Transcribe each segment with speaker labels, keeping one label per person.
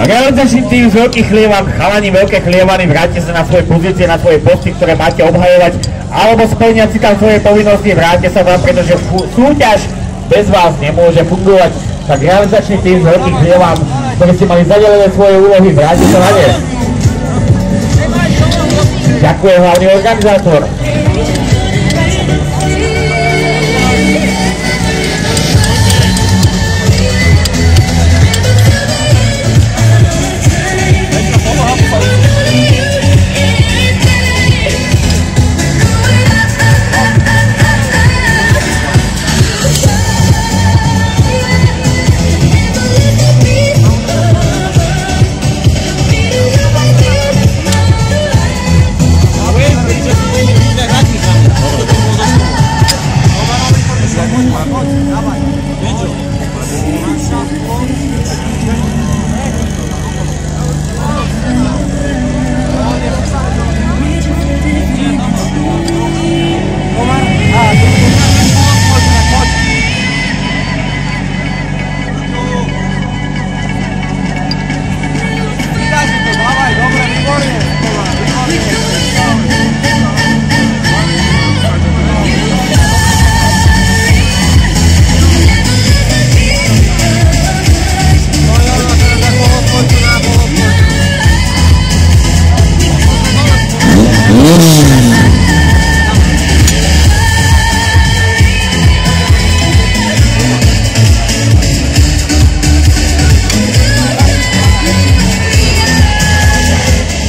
Speaker 1: Realizačný tým z Veľkých Chlievan, chalani Veľké Chlievany, vráťte sa na svoje pozície, na svoje posty, ktoré máte obhajovať, alebo splňať si tam svoje povinnosti, vráťte sa tam, pretože súťaž bez vás nemôže fungovať. Tak realizačný tým z Veľkých Chlievan, ktorí ste mali zadelené svoje úlohy, vráťte sa na ne. Ďakujem hlavný organizátor.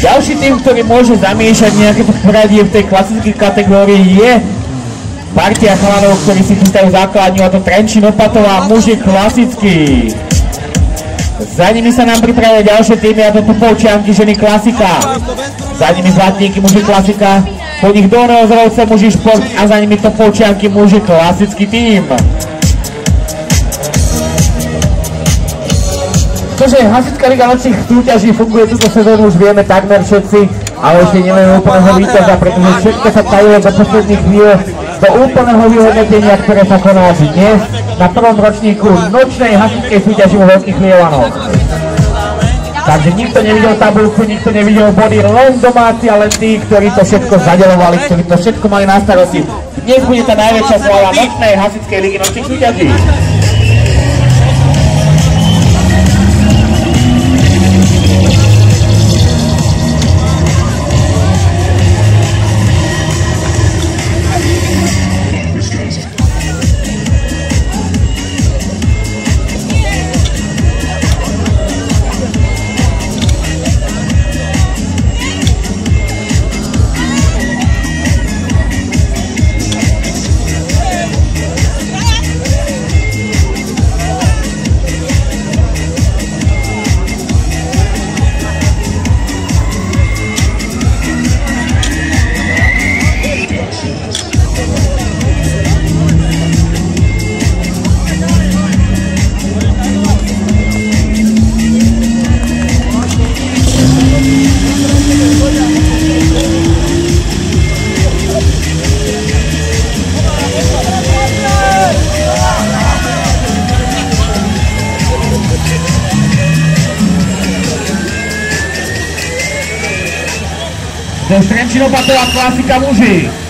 Speaker 1: Ďalší tým, ktorý môže zamiešať nejaké poradie v tej klasickej kategórii, je partia chalanov, ktorí si chystajú základňu, a to Trenčín, Opatová, muži klasický. Za nimi sa nám pripravia ďalšie týmy, a to Tupovčianky, ženy klasika. Za nimi Zlatníky, muži klasika. Po nich Dolné Ozorovce, muži šport, a za nimi Tupovčianky, muži klasický tým. Pretože Hasičská liga nočných súťaží funguje túto sezónu, už vieme takmer všetci, ale ešte nevieme úplného víťaza, pretože všetko sa tajilo do posledných chvíľ do úplného vyhodnotenia, ktoré sa koná dnes na prvom ročníku nočnej hasičskej súťaži vo Veľkých Chlievanoch. Takže nikto nevidel tabuľku, nikto nevidel body, len domáci a len tí, ktorí to všetko zadelovali, ktorí to všetko mali na starosti. Dnes bude tá najväčšia sláva nočnej hasičskej ligy nočných súťaží. Trenčín, Opatová, klasika muži.